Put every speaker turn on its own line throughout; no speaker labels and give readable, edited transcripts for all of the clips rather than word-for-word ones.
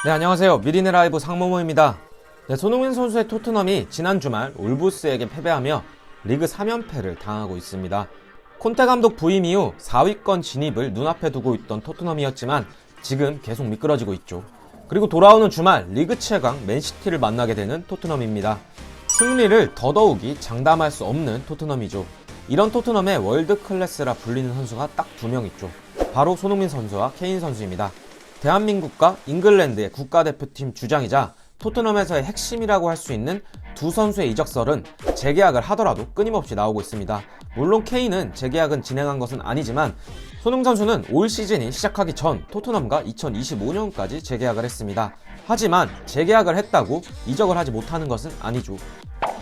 네, 안녕하세요. 미리네 라이브 상모모입니다. 네, 손흥민 선수의 토트넘이 지난 주말 올브스에게 패배하며 리그 3연패를 당하고 있습니다. 콘테 감독 부임 이후 4위권 진입을 눈앞에 두고 있던 토트넘이었지만 지금 계속 미끄러지고 있죠. 그리고 돌아오는 주말 리그 최강 맨시티를 만나게 되는 토트넘입니다. 승리를 더더욱이 장담할 수 없는 토트넘이죠. 이런 토트넘의 월드 클래스라 불리는 선수가 딱 두 명 있죠. 바로 손흥민 선수와 케인 선수입니다. 대한민국과 잉글랜드의 국가대표팀 주장이자 토트넘에서의 핵심이라고 할 수 있는 두 선수의 이적설은 재계약을 하더라도 끊임없이 나오고 있습니다. 물론 케인은 재계약은 진행한 것은 아니지만 손흥민 선수는 올 시즌이 시작하기 전 토트넘과 2025년까지 재계약을 했습니다. 하지만 재계약을 했다고 이적을 하지 못하는 것은 아니죠.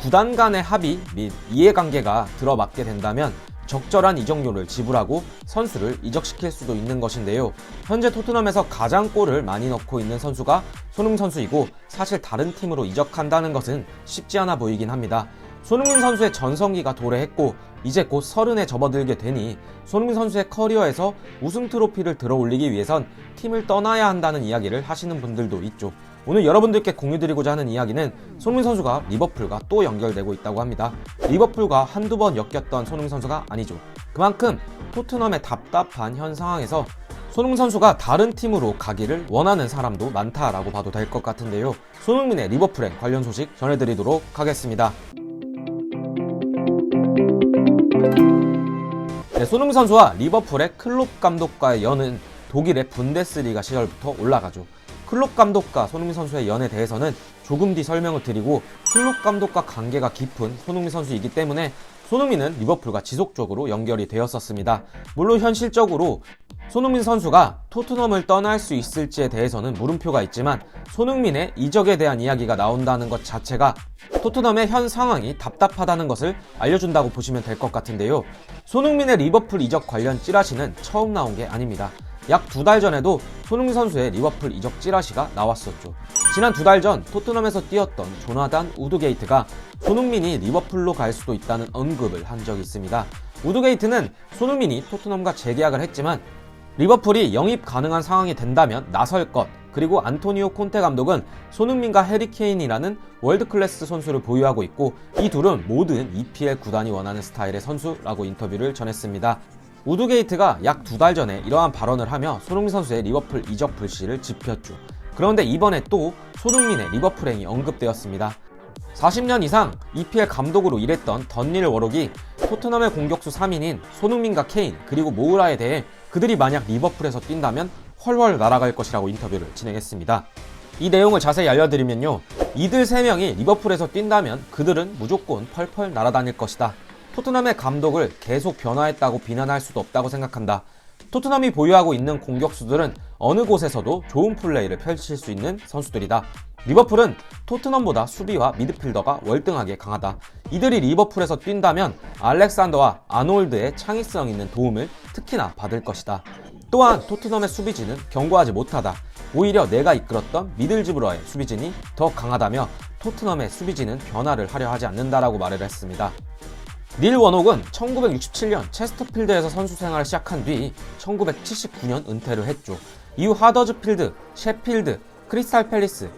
구단 간의 합의 및 이해관계가 들어맞게 된다면 적절한 이적료를 지불하고 선수를 이적시킬 수도 있는 것인데요. 현재 토트넘에서 가장 골을 많이 넣고 있는 선수가 손흥민 선수이고 사실 다른 팀으로 이적한다는 것은 쉽지 않아 보이긴 합니다. 손흥민 선수의 전성기가 도래했고 이제 곧 30에 접어들게 되니 손흥민 선수의 커리어에서 우승 트로피를 들어올리기 위해선 팀을 떠나야 한다는 이야기를 하시는 분들도 있죠. 오늘 여러분들께 공유드리고자 하는 이야기는 손흥민 선수가 리버풀과 또 연결되고 있다고 합니다. 리버풀과 한두 번 엮였던 손흥민 선수가 아니죠. 그만큼 토트넘의 답답한 현 상황에서 손흥민 선수가 다른 팀으로 가기를 원하는 사람도 많다라고 봐도 될 것 같은데요. 손흥민의 리버풀행 관련 소식 전해드리도록 하겠습니다. 네, 손흥민 선수와 리버풀의 클롭 감독과의 연은 독일의 분데스리가 시절부터 올라가죠. 클롭 감독과 손흥민 선수의 연에 대해서는 조금 뒤 설명을 드리고 클롭 감독과 관계가 깊은 손흥민 선수이기 때문에 손흥민은 리버풀과 지속적으로 연결이 되었었습니다. 물론 현실적으로 손흥민 선수가 토트넘을 떠날 수 있을지에 대해서는 물음표가 있지만 손흥민의 이적에 대한 이야기가 나온다는 것 자체가 토트넘의 현 상황이 답답하다는 것을 알려준다고 보시면 될 것 같은데요. 손흥민의 리버풀 이적 관련 찌라시는 처음 나온 게 아닙니다. 약 2달 전에도 손흥민 선수의 리버풀 이적 찌라시가 나왔었죠. 지난 2달 전 토트넘에서 뛰었던 조나단 우드게이트가 손흥민이 리버풀로 갈 수도 있다는 언급을 한 적이 있습니다. 우드게이트는 손흥민이 토트넘과 재계약을 했지만 리버풀이 영입 가능한 상황이 된다면 나설 것, 그리고 안토니오 콘테 감독은 손흥민과 해리 케인이라는 월드클래스 선수를 보유하고 있고 이 둘은 모든 EPL 구단이 원하는 스타일의 선수라고 인터뷰를 전했습니다. 우드게이트가 약 2달 전에 이러한 발언을 하며 손흥민 선수의 리버풀 이적 불씨를 지폈죠. 그런데 이번에 또 손흥민의 리버풀행이 언급되었습니다. 40년 이상 EPL 감독으로 일했던 던닐 워록이 토트넘의 공격수 3인인 손흥민과 케인 그리고 모우라에 대해 그들이 만약 리버풀에서 뛴다면 훨훨 날아갈 것이라고 인터뷰를 진행했습니다. 이 내용을 자세히 알려드리면요. 이들 3명이 리버풀에서 뛴다면 그들은 무조건 펄펄 날아다닐 것이다. 토트넘의 감독을 계속 변화했다고 비난할 수도 없다고 생각한다. 토트넘이 보유하고 있는 공격수들은 어느 곳에서도 좋은 플레이를 펼칠 수 있는 선수들이다. 리버풀은 토트넘보다 수비와 미드필더가 월등하게 강하다. 이들이 리버풀에서 뛴다면 알렉산더와 아놀드의 창의성 있는 도움을 특히나 받을 것이다. 또한 토트넘의 수비진은 견고하지 못하다. 오히려 내가 이끌었던 미들즈브러의 수비진이 더 강하다며 토트넘의 수비진은 변화를 하려 하지 않는다라고 말을 했습니다. 닐 워녹은 1967년 체스터필드에서 선수 생활을 시작한 뒤 1979년 은퇴를 했죠. 이후 하더즈필드, 셰필드, 크리스탈 팰리스,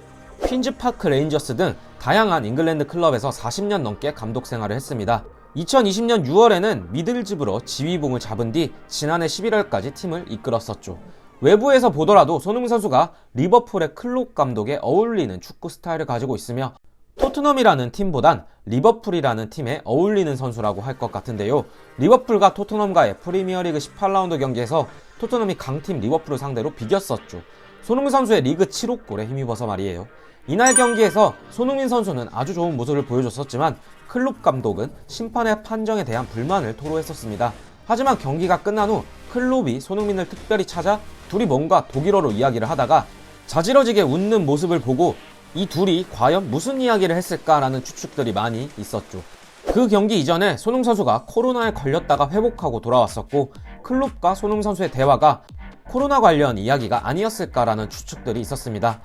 퀸즈파크 레인저스 등 다양한 잉글랜드 클럽에서 40년 넘게 감독 생활을 했습니다. 2020년 6월에는 미들즈브러 지휘봉을 잡은 뒤 지난해 11월까지 팀을 이끌었었죠. 외부에서 보더라도 손흥민 선수가 리버풀의 클롭 감독에 어울리는 축구 스타일을 가지고 있으며 토트넘이라는 팀보단 리버풀이라는 팀에 어울리는 선수라고 할 것 같은데요. 리버풀과 토트넘과의 프리미어리그 18라운드 경기에서 토트넘이 강팀 리버풀을 상대로 비겼었죠. 손흥민 선수의 리그 7호 골에 힘입어서 말이에요. 이날 경기에서 손흥민 선수는 아주 좋은 모습을 보여줬었지만 클롭 감독은 심판의 판정에 대한 불만을 토로했었습니다. 하지만 경기가 끝난 후 클롭이 손흥민을 특별히 찾아 둘이 뭔가 독일어로 이야기를 하다가 자지러지게 웃는 모습을 보고 이 둘이 과연 무슨 이야기를 했을까라는 추측들이 많이 있었죠. 그 경기 이전에 손흥민 선수가 코로나에 걸렸다가 회복하고 돌아왔었고 클롭과 손흥민 선수의 대화가 코로나 관련 이야기가 아니었을까라는 추측들이 있었습니다.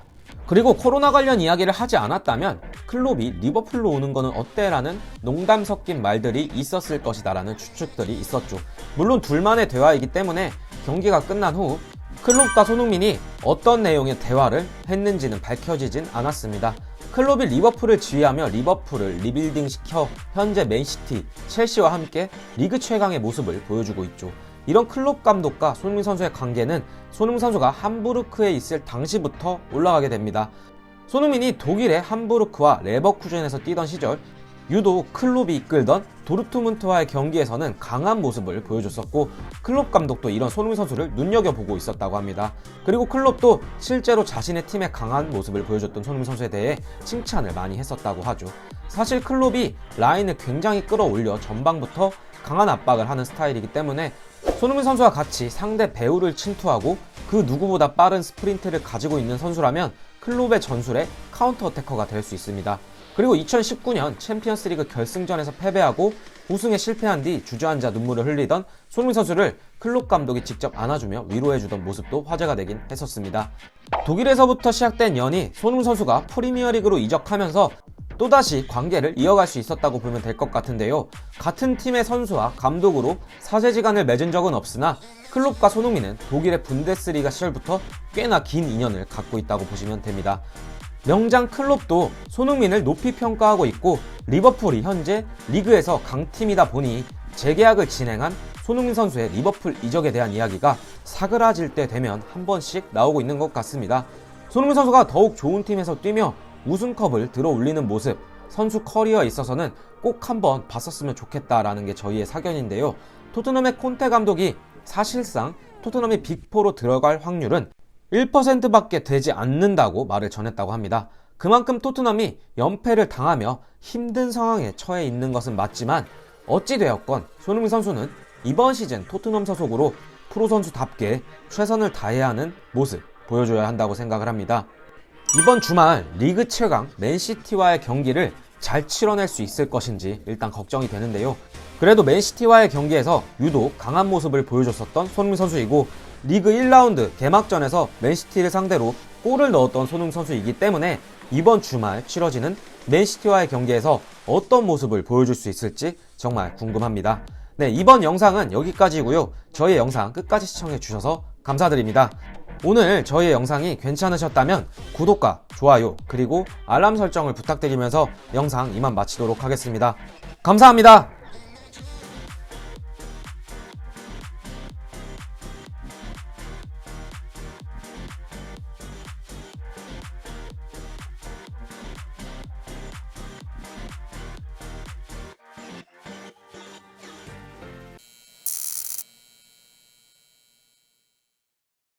그리고 코로나 관련 이야기를 하지 않았다면 클롭이 리버풀로 오는 거는 어때? 라는 농담 섞인 말들이 있었을 것이다 라는 추측들이 있었죠. 물론 둘만의 대화이기 때문에 경기가 끝난 후 클롭과 손흥민이 어떤 내용의 대화를 했는지는 밝혀지진 않았습니다. 클롭이 리버풀을 지휘하며 리버풀을 리빌딩시켜 현재 맨시티, 첼시와 함께 리그 최강의 모습을 보여주고 있죠. 이런 클롭 감독과 손흥민 선수의 관계는 손흥민 선수가 함부르크에 있을 당시부터 올라가게 됩니다. 손흥민이 독일의 함부르크와 레버쿠젠에서 뛰던 시절 유독 클롭이 이끌던 도르트문트와의 경기에서는 강한 모습을 보여줬었고, 클롭 감독도 이런 손흥민 선수를 눈여겨보고 있었다고 합니다. 그리고 클롭도 실제로 자신의 팀의 강한 모습을 보여줬던 손흥민 선수에 대해 칭찬을 많이 했었다고 하죠. 사실 클롭이 라인을 굉장히 끌어올려 전방부터 강한 압박을 하는 스타일이기 때문에 손흥민 선수와 같이 상대 배우를 침투하고 그 누구보다 빠른 스프린트를 가지고 있는 선수라면 클롭의 전술의 카운터 어태커가 될 수 있습니다. 그리고 2019년 챔피언스리그 결승전에서 패배하고 우승에 실패한 뒤 주저앉아 눈물을 흘리던 손흥민 선수를 클롭 감독이 직접 안아주며 위로해주던 모습도 화제가 되긴 했었습니다. 독일에서부터 시작된 연이 손흥민 선수가 프리미어리그로 이적하면서 또다시 관계를 이어갈 수 있었다고 보면 될 것 같은데요. 같은 팀의 선수와 감독으로 사제지간을 맺은 적은 없으나 클롭과 손흥민은 독일의 분데스리가 시절부터 꽤나 긴 인연을 갖고 있다고 보시면 됩니다. 명장 클롭도 손흥민을 높이 평가하고 있고, 리버풀이 현재 리그에서 강팀이다 보니 재계약을 진행한 손흥민 선수의 리버풀 이적에 대한 이야기가 사그라질 때 되면 한 번씩 나오고 있는 것 같습니다. 손흥민 선수가 더욱 좋은 팀에서 뛰며 우승컵을 들어 올리는 모습, 선수 커리어에 있어서는 꼭 한번 봤었으면 좋겠다라는 게 저희의 사견인데요. 토트넘의 콘테 감독이 사실상 토트넘이 빅4로 들어갈 확률은 1%밖에 되지 않는다고 말을 전했다고 합니다. 그만큼 토트넘이 연패를 당하며 힘든 상황에 처해 있는 것은 맞지만 어찌되었건 손흥민 선수는 이번 시즌 토트넘 소속으로 프로 선수답게 최선을 다해야 하는 모습 보여줘야 한다고 생각을 합니다. 이번 주말 리그 최강 맨시티와의 경기를 잘 치러낼 수 있을 것인지 일단 걱정이 되는데요. 그래도 맨시티와의 경기에서 유독 강한 모습을 보여줬었던 손흥민 선수이고, 리그 1라운드 개막전에서 맨시티를 상대로 골을 넣었던 손흥민 선수이기 때문에 이번 주말 치러지는 맨시티와의 경기에서 어떤 모습을 보여줄 수 있을지 정말 궁금합니다. 네, 이번 영상은 여기까지고요. 저희 영상 끝까지 시청해주셔서 감사드립니다. 오늘 저희의 영상이 괜찮으셨다면 구독과 좋아요 그리고 알람 설정을 부탁드리면서 영상 이만 마치도록 하겠습니다. 감사합니다.